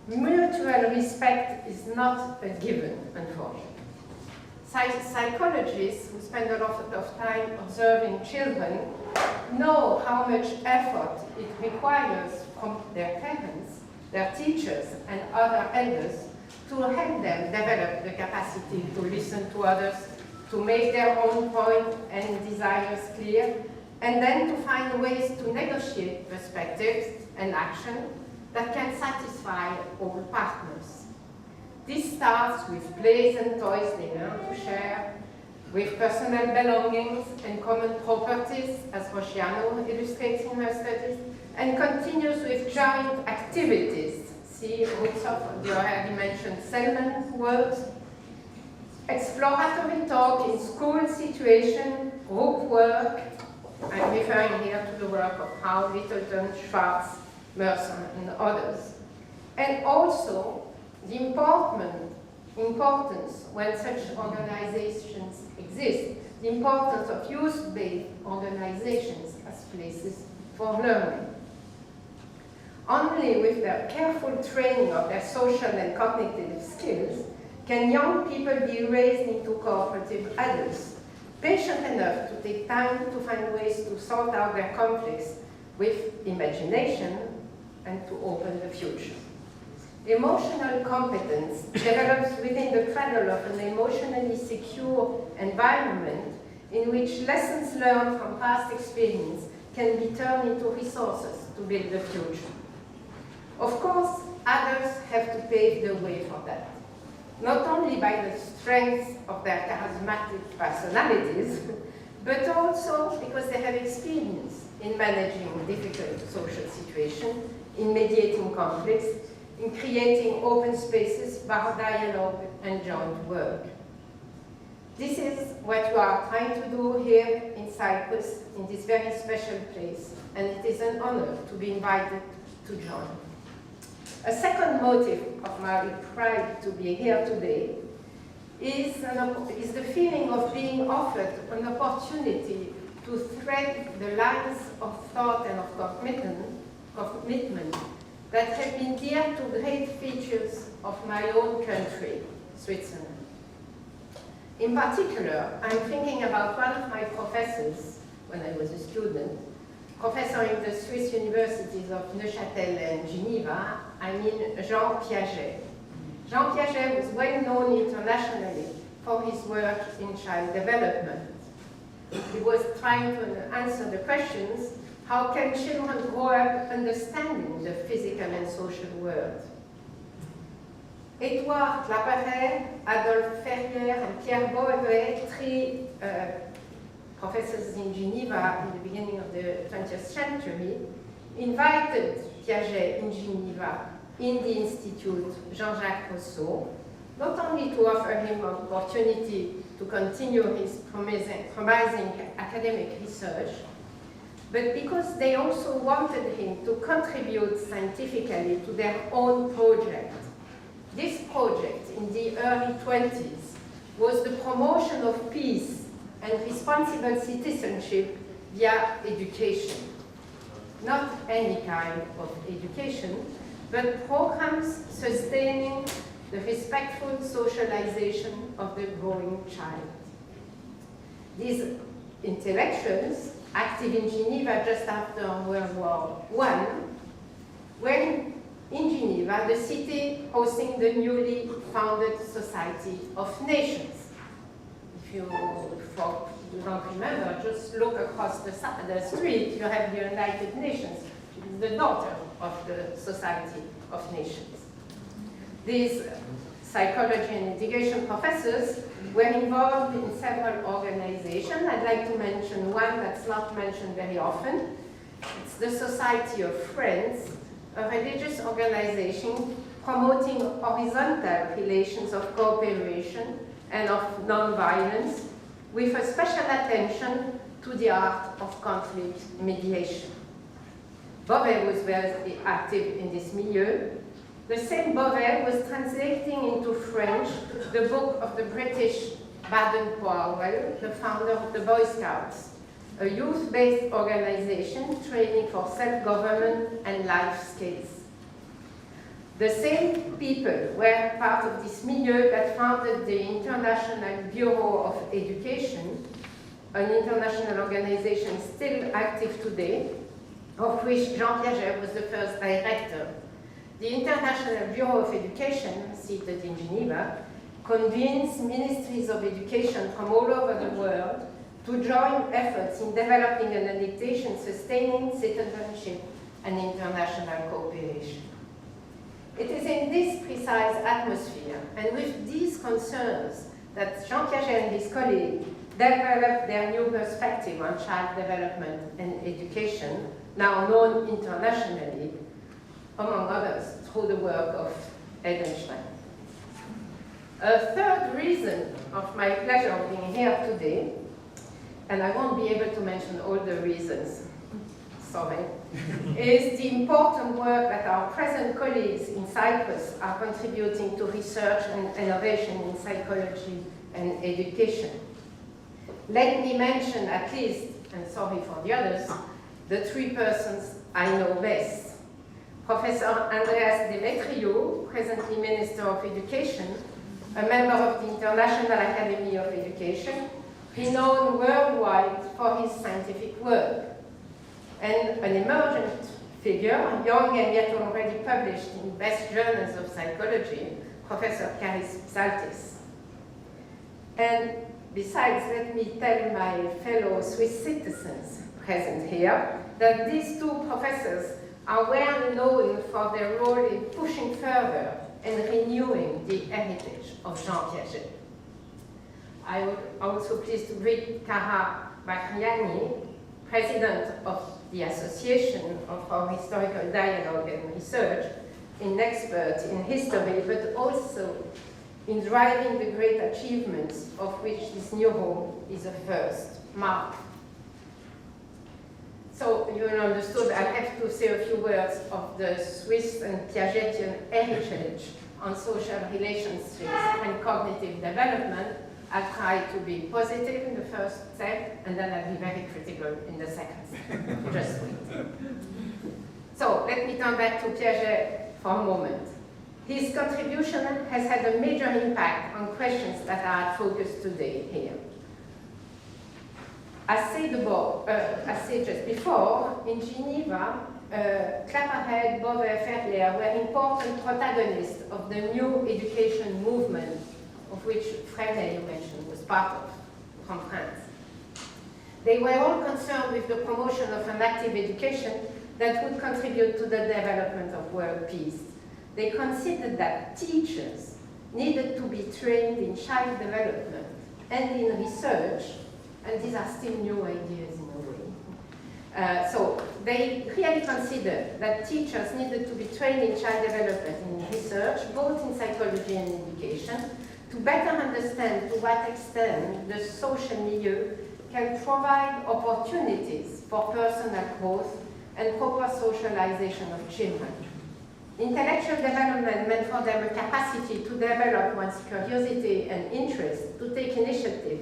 Mutual respect is not a given, unfortunately. Psychologists who spend a lot of time observing children know how much effort it requires from their parents, their teachers, and other elders to help them develop the capacity to listen to others, to make their own point and desires clear, and then to find ways to negotiate perspectives and action that can satisfy all partners. This starts with plays and toys they learn to share, with personal belongings and common properties, as Rosciano illustrates in her studies, and continues with joint activities. See roots of the already mentioned Selman words. Exploratory talk in school situation, group work. I'm referring here to the work of Howe, Littleton, Schwartz, Mercer, and others. And also the importance when such organizations exist, the importance of youth-based organizations as places for learning. Only with the careful training of their social and cognitive skills can young people be raised into cooperative adults, patient enough to take time to find ways to sort out their conflicts with imagination and to open the future. Emotional competence develops within the cradle of an emotionally secure environment in which lessons learned from past experience can be turned into resources to build the future. Of course, adults have to pave the way for that, not only by the strength of their charismatic personalities, but also because they have experience in managing difficult social situations, in mediating conflicts, in creating open spaces for dialogue and joint work. This is what you are trying to do here in Cyprus, in this very special place, and it is an honor to be invited to join. A second motive of my pride to be here today is the feeling of being offered an opportunity to thread the lines of thought and of commitment that have been dear to great features of my own country, Switzerland. In particular, I'm thinking about one of my professors when I was a student, professor in the Swiss universities of Neuchâtel and Geneva, I mean Jean Piaget. Jean Piaget was well known internationally for his work in child development. He was trying to answer the questions, how can children grow up understanding the physical and social world? Édouard Claparède, Adolphe Ferrier, and Pierre Bovet, three professors in Geneva in the beginning of the 20th century, invited Piaget in Geneva in the Institute Jean-Jacques Rousseau, not only to offer him an opportunity to continue his promising academic research, but because they also wanted him to contribute scientifically to their own project. This project in the early 20s was the promotion of peace and responsible citizenship via education. Not any kind of education, but programs sustaining the respectful socialization of the growing child. These intellectuals, active in Geneva just after World War I, were in Geneva, the city hosting the newly founded Society of Nations. If you don't remember, just look across the street, you have the United Nations, which is the daughter of the Society of Nations. These psychology and education professors were involved in several organizations. I'd like to mention one that's not mentioned very often. It's the Society of Friends, a religious organization promoting horizontal relations of cooperation and of non-violence, with a special attention to the art of conflict mediation. Bovet was very active in this milieu. The same Bovet was translating into French the book of the British Baden-Powell, the founder of the Boy Scouts, a youth-based organization training for self-government and life skills. The same people were part of this milieu that founded the International Bureau of Education, an international organization still active today, of which Jean Piaget was the first director. The International Bureau of Education, seated in Geneva, convenes ministries of education from all over the world to join efforts in developing an education sustaining citizenship and international cooperation. It is in this precise atmosphere and with these concerns that Jean Piaget and his colleagues developed their new perspective on child development and education, now known internationally, among others, through the work of Edelstein. A third reason of my pleasure of being here today, and I won't be able to mention all the reasons, sorry, is the important work that our present colleagues in Cyprus are contributing to research and innovation in psychology and education. Let me mention at least, and sorry for the others, the three persons I know best. Professor Andreas Demetriou, presently Minister of Education, a member of the International Academy of Education, renowned worldwide for his scientific work, and an emergent figure, young and yet already published in best journals of psychology, Professor Karis Psaltis. And besides, let me tell my fellow Swiss citizens present here that these two professors are well known for their role in pushing further and renewing the heritage of Jean Piaget. I would also pleased to greet Kara Bakriani, President of the Association for Historical Dialogue and Research, an expert in history, but also in driving the great achievements of which this new home is a first mark. So you will understood I have to say a few words of the Swiss and Piagetian heritage on social relationships and cognitive development. I'll try to be positive in the first step, and then I'll be very critical in the second step. Just wait. So let me turn back to Piaget for a moment. His contribution has had a major impact on questions that are at focus today here. As said just before, in Geneva, Claparède, Beauvais, Ferrier were important protagonists of the new education movement, of which Fred, you mentioned, was part of, from France. They were all concerned with the promotion of an active education that would contribute to the development of world peace. They considered that teachers needed to be trained in child development and in research, and these are still new ideas in a way. So they really considered that teachers needed to be trained in child development and in research, both in psychology and education, to better understand to what extent the social milieu can provide opportunities for personal growth and proper socialization of children. Intellectual development meant for them a capacity to develop one's curiosity and interest, to take initiative,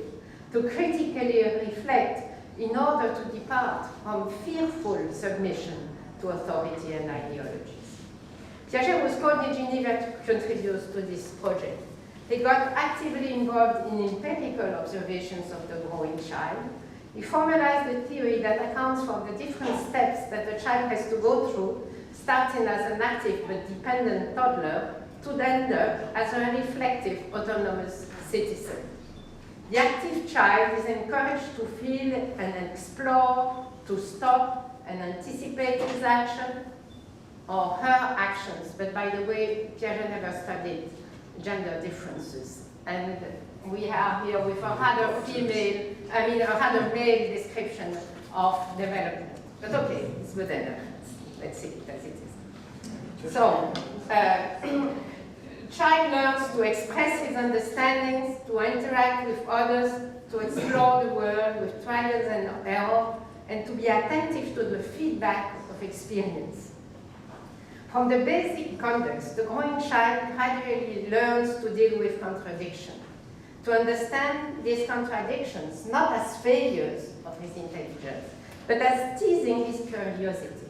to critically reflect in order to depart from fearful submission to authority and ideologies. Piaget was called in Geneva to contribute to this project. He got actively involved in empirical observations of the growing child. He formalized a theory that accounts for the different steps that a child has to go through, starting as an active but dependent toddler, to end up as a reflective, autonomous citizen. The active child is encouraged to feel and explore, to stop and anticipate his action or her actions. But by the way, Piaget never studied gender differences. And we are here with a rather male description of development. But okay, it's good enough. Let's see it as it is. So, child learns to express his understandings, to interact with others, to explore the world with trials and error, and to be attentive to the feedback of experience. From the basic context, the growing child gradually learns to deal with contradiction, to understand these contradictions not as failures of his intelligence, but as teasing his curiosity.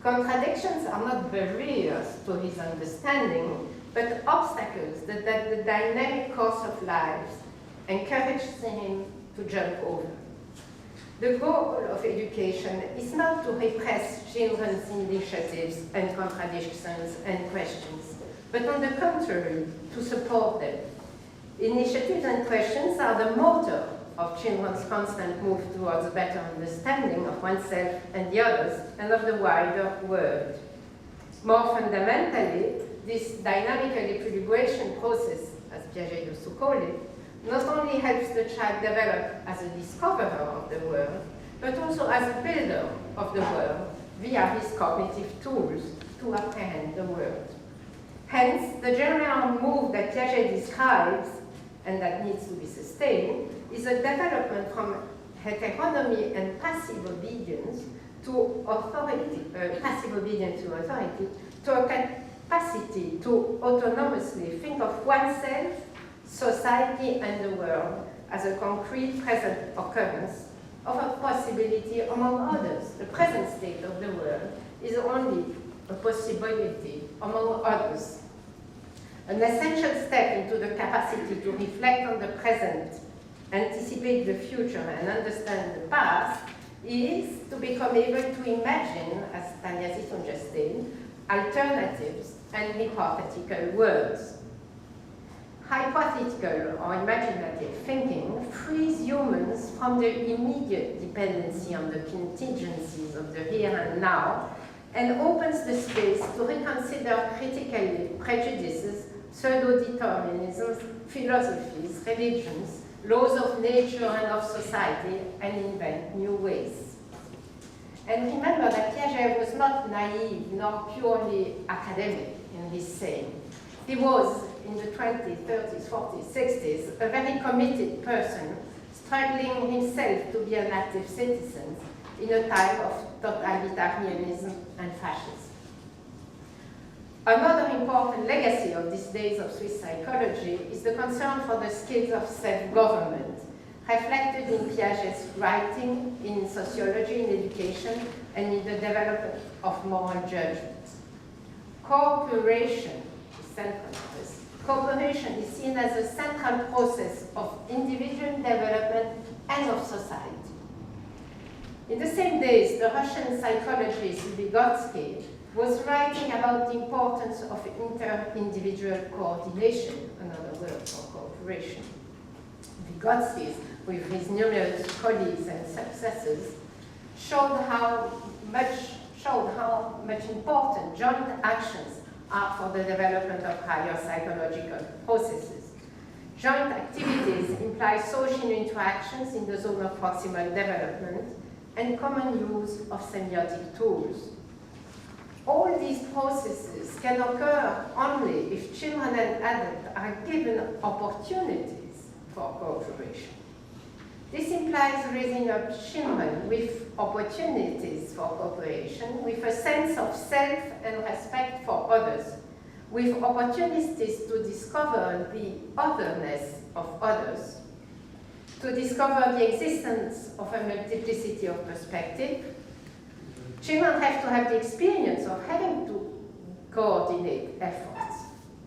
Contradictions are not barriers to his understanding, but obstacles that the dynamic course of life encourages him to jump over. The goal of education is not to repress children's initiatives and contradictions and questions, but on the contrary, to support them. Initiatives and questions are the motor of children's constant move towards a better understanding of oneself and the others and of the wider world. More fundamentally, this dynamical equilibration process, as Piaget used to call it, not only helps the child develop as a discoverer of the world, but also as a builder of the world via his cognitive tools to apprehend the world. Hence, the general move that Piaget describes and that needs to be sustained is a development from heteronomy and passive obedience to authority, to a capacity to autonomously think of oneself, society, and the world as a concrete present occurrence of a possibility among others. The present state of the world is only a possibility among others. An essential step into the capacity to reflect on the present, anticipate the future, and understand the past is to become able to imagine, as Tanya Zitton just said, alternatives and hypothetical worlds. Hypothetical or imaginative thinking frees humans from the immediate dependency on the contingencies of the here and now and opens the space to reconsider critically prejudices, pseudo-determinisms, philosophies, religions, laws of nature and of society, and invent new ways. And remember that Piaget was not naive nor purely academic in his saying. He was, in the 20s, 30s, 40s, 60s, a very committed person, struggling himself to be an active citizen in a time of totalitarianism and fascism. Another important legacy of these days of Swiss psychology is the concern for the skills of self-government, reflected in Piaget's writing, in sociology, in education, and in the development of moral judgment. Cooperation is central to this. Cooperation is seen as a central process of individual development and of society. In the same days, the Russian psychologist Vygotsky was writing about the importance of inter-individual coordination, another word for cooperation. Vygotsky, with his numerous colleagues and successors, showed how much important joint actions are for the development of higher psychological processes. Joint activities imply social interactions in the zone of proximal development and common use of semiotic tools. All these processes can occur only if children and adults are given opportunities for cooperation. This implies raising up children with opportunities for cooperation, with a sense of self and respect for others, with opportunities to discover the otherness of others, to discover the existence of a multiplicity of perspectives. Children have to have the experience of having to coordinate efforts,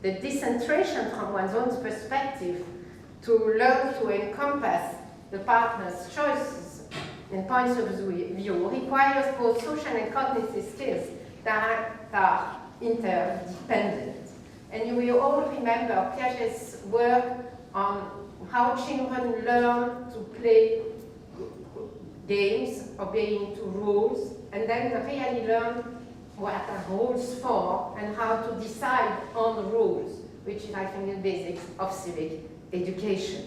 the decentration from one's own perspective to learn to encompass the partner's choices and points of view requires both social and cognitive skills that are interdependent. And you will all remember Piaget's work on how children learn to play games, obeying to rules, and then really learn what are rules for and how to decide on the rules, which is, I think, the basics of civic education.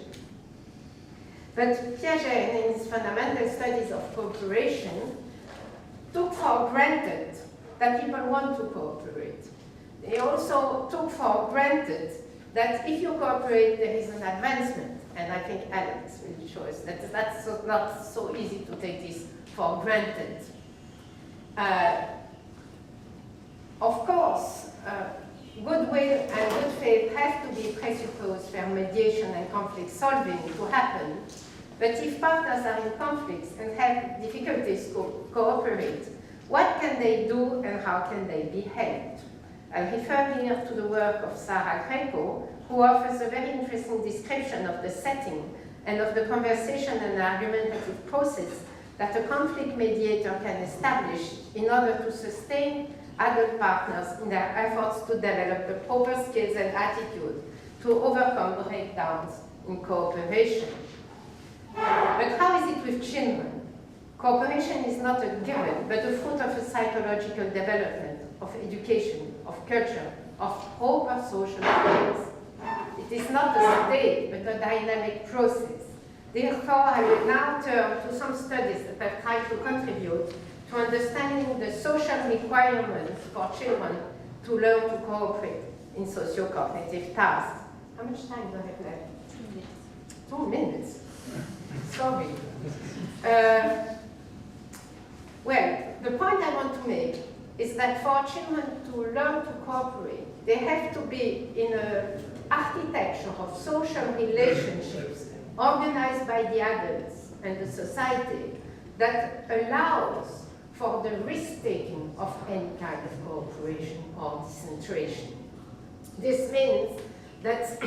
But Piaget, in his fundamental studies of cooperation, took for granted that people want to cooperate. He also took for granted that if you cooperate, there is an advancement. And I think Alex will show us that that's not so easy to take this for granted. Of course, goodwill and good faith have to be presupposed for mediation and conflict solving to happen. But if partners are in conflicts and have difficulties to cooperate, What can they do and how can they be helped? I'll refer here to the work of Sarah Greco, who offers a very interesting description of the setting and of the conversation and argumentative process that a conflict mediator can establish in order to sustain adult partners in their efforts to develop the proper skills and attitude to overcome breakdowns in cooperation. But how is it with children? Cooperation is not a given, but the fruit of a psychological development, of education, of culture, of proper social skills. It is not a state, but a dynamic process. Therefore, I will now turn to some studies that have tried to contribute to understanding the social requirements for children to learn to cooperate in socio-cognitive tasks. How much time do I have left? 2 minutes. 2 minutes. Sorry. Well, the point I want to make is that for children to learn to cooperate, they have to be in an architecture of social relationships organized by the adults and the society that allows for the risk-taking of any kind of cooperation or concentration. This means that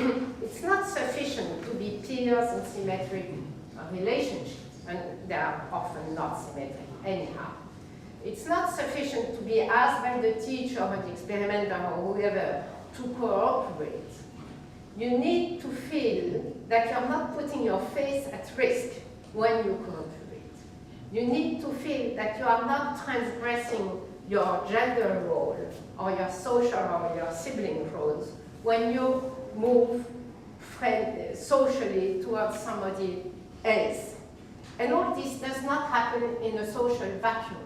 it's not sufficient to be peers in symmetric relationships, and they are often not symmetric anyhow. It's not sufficient to be asked by the teacher or the experimenter or whoever to cooperate. You need to feel that you're not putting your face at risk when you cooperate. You need to feel that you are not transgressing your gender role or your social or your sibling roles when you move socially towards somebody else. And all this does not happen in a social vacuum.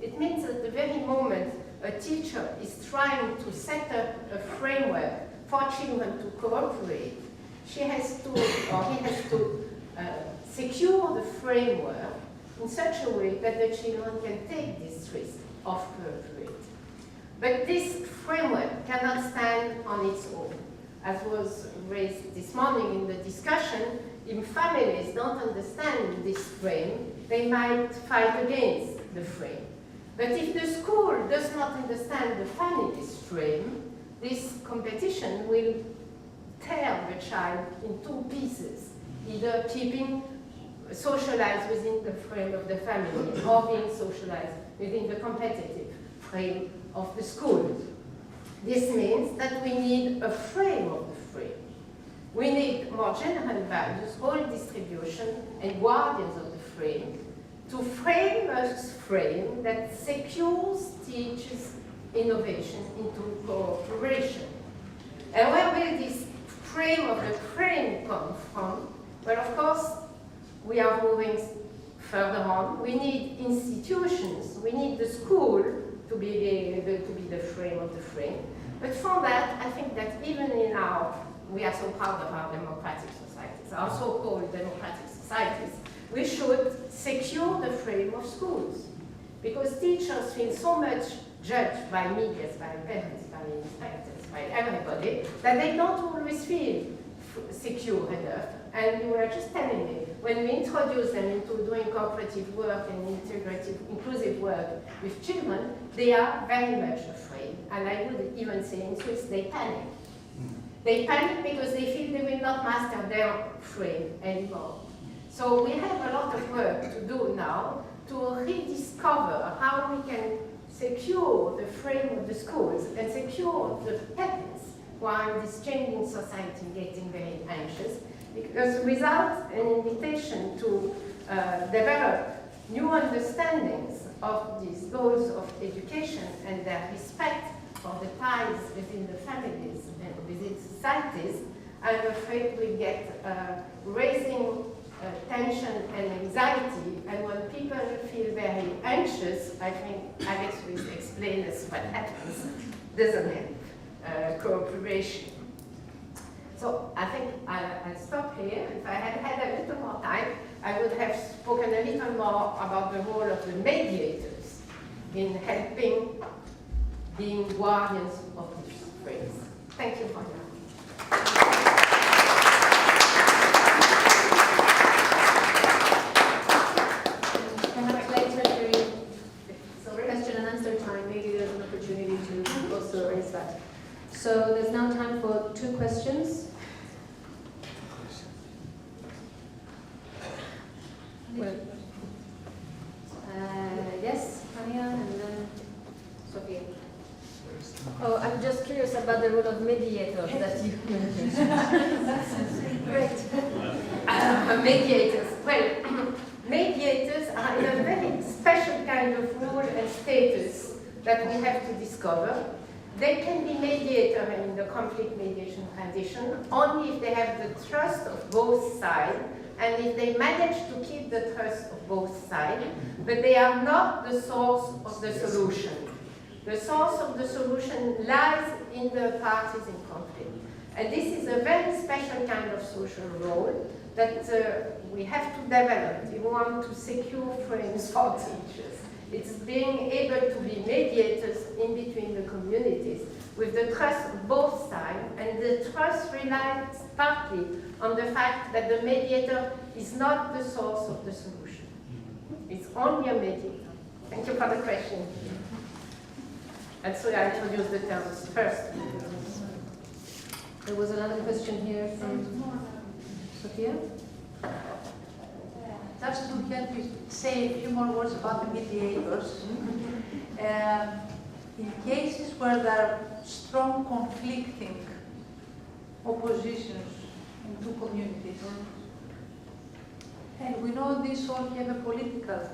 It means at the very moment a teacher is trying to set up a framework for children to cooperate, she has to, or he has to secure the framework in such a way that the children can take this risk of cooperating. But this framework cannot stand on its own. As was raised this morning in the discussion, if families don't understand this frame, they might fight against the frame. But if the school does not understand the family's frame, this competition will tear the child in 2 pieces, either keeping socialized within the frame of the family or being socialized within the competitive frame of the school. This means that we need a frame of the frame. We need more general values, role distribution, and guardians of the frame to frame a frame that secures, teaches innovation into cooperation. And where will this frame of the frame come from? Well, of course, we are moving further on. We need institutions. We need the school to be able to be the frame of the frame. But for that, I think that even in we are so proud of our democratic societies, our so-called democratic societies, we should secure the frame of schools. Because teachers feel so much judged by media, by parents, by inspectors, by everybody, that they don't always feel secure enough. And you were just telling me, when we introduce them into doing cooperative work and integrative, inclusive work with children, they are very much afraid. And I would even say in Swiss, they panic. They panic because they feel they will not master their frame anymore. So we have a lot of work to do now to rediscover how we can secure the frame of the schools and secure the parents who are in this changing society getting very anxious, because without an invitation to develop new understandings of these goals of education and their respect for the ties within the families and within societies, I'm afraid we get raising tension and anxiety, and when people feel very anxious, I think Alex will explain us what happens, doesn't help cooperation. So I think I'll stop here. If I had had a little more time, I would have spoken a little more about the role of the mediators in helping being guardians of this phrase. Thank you for your 2 questions. Well, yes, Maria, and then Sophia. Oh, I'm just curious about the role of mediators that you mentioned. Great. Mediators. Well, mediators are in a very special kind of role and status that we have to discover. They can be mediator in the conflict mediation transition only if they have the trust of both sides and if they manage to keep the trust of both sides, but they are not the source of the solution. The source of the solution lies in the parties in conflict. And this is a very special kind of social role that we have to develop if we want to secure frames for teachers. It's being able to be mediators in between the communities with the trust of both sides, and the trust relies partly on the fact that the mediator is not the source of the solution. It's only a mediator. Thank you for the question. And so I introduced the terms first. There was another question here from Sophia. Just to help you say a few more words about the mediators. In cases where there are strong conflicting oppositions in two communities, and we know this all have a political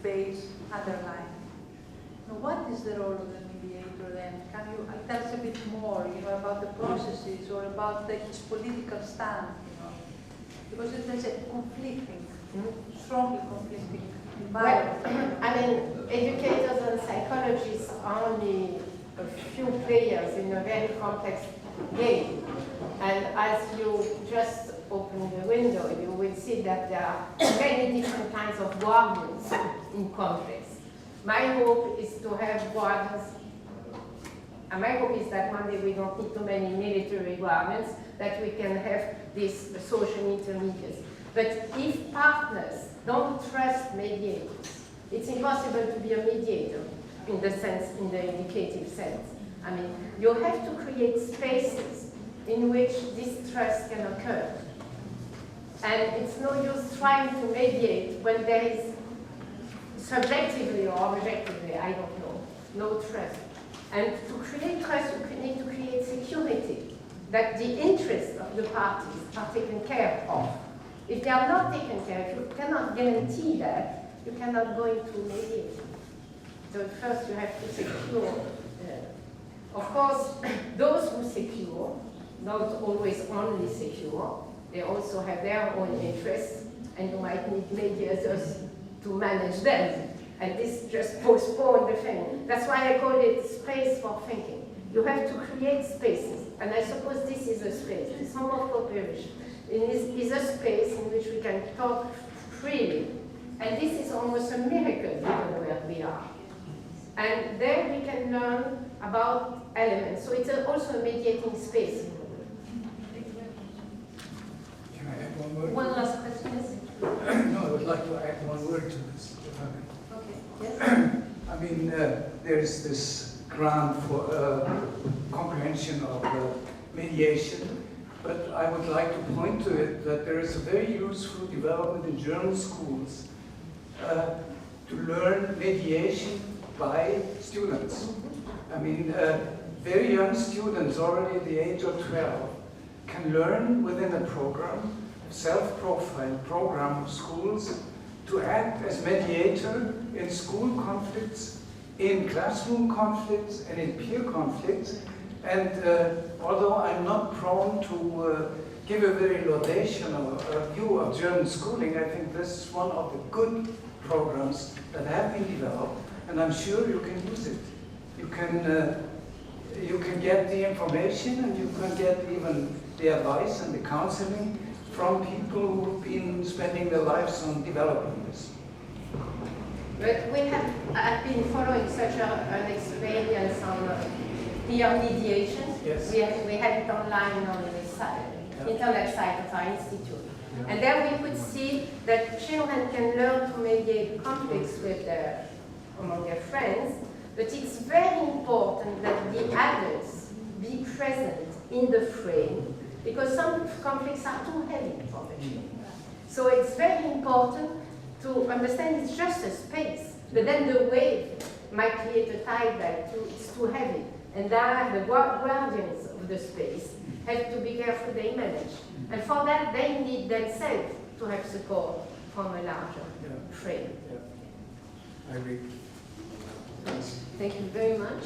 base underlying. Now, what is the role of the mediator then? Can you tell us a bit more, about the processes or about his political stand, Because there's a conflicting, strongly conflicting environment. Well, I mean, educators and psychologists are only a few players in a very complex game. And as you just open the window, you will see that there are many different kinds of guardians in conflicts. My hope is to have guardians, and my hope is that one day we don't need too many military guardians, that we can have these social intermediates. But if partners don't trust mediators, it's impossible to be a mediator in the sense, in the indicative sense. I mean, you have to create spaces in which this trust can occur. And it's no use trying to mediate when there is subjectively or objectively, I don't know, no trust. And to create trust, you need to create security, that the interests of the parties are taken care of. If they are not taken care of, you cannot guarantee that, you cannot go into mediation. So first you have to secure. Of course, those who secure, not always only secure, they also have their own interests, and you might need mediators to manage them. And this just postpones the thing. That's why I call it space for thinking. You have to create spaces. And I suppose this is a space. This home of cooperation is a space in which we can talk freely. And this is almost a miracle given where we are. And there we can learn about elements. So it's also a mediating space. Can I add one word? One last question, yes? No, I would like to add one word to this, if I may. Okay, yes? I mean, there is this grant for comprehension of mediation, but I would like to point to it that there is a very useful development in German schools to learn mediation by students. I mean, very young students, already at the age of 12, can learn within a program, self-profile program of schools, to act as mediator in school conflicts, in classroom conflicts, and in peer conflicts. And although I'm not prone to give a very laudational view of German schooling, I think this is one of the good programs that have been developed, and I'm sure you can use it. You can get the information, and you can get even the advice and the counseling from people who've been spending their lives on developing this. But I've been following such an experience on peer mediation. Yes. We had it online on the site, internet site of our institute. Yeah. And there we could see that children can learn to mediate conflicts with among their friends, but it's very important that the adults be present in the frame, because some conflicts are too heavy for the frame. So it's very important to understand it's just a space, but then the wave might create a tide that it's too heavy. And there, the guardians of the space have to be careful they manage. And for that, they need themselves to have support from a larger frame. I agree. Thank you very much.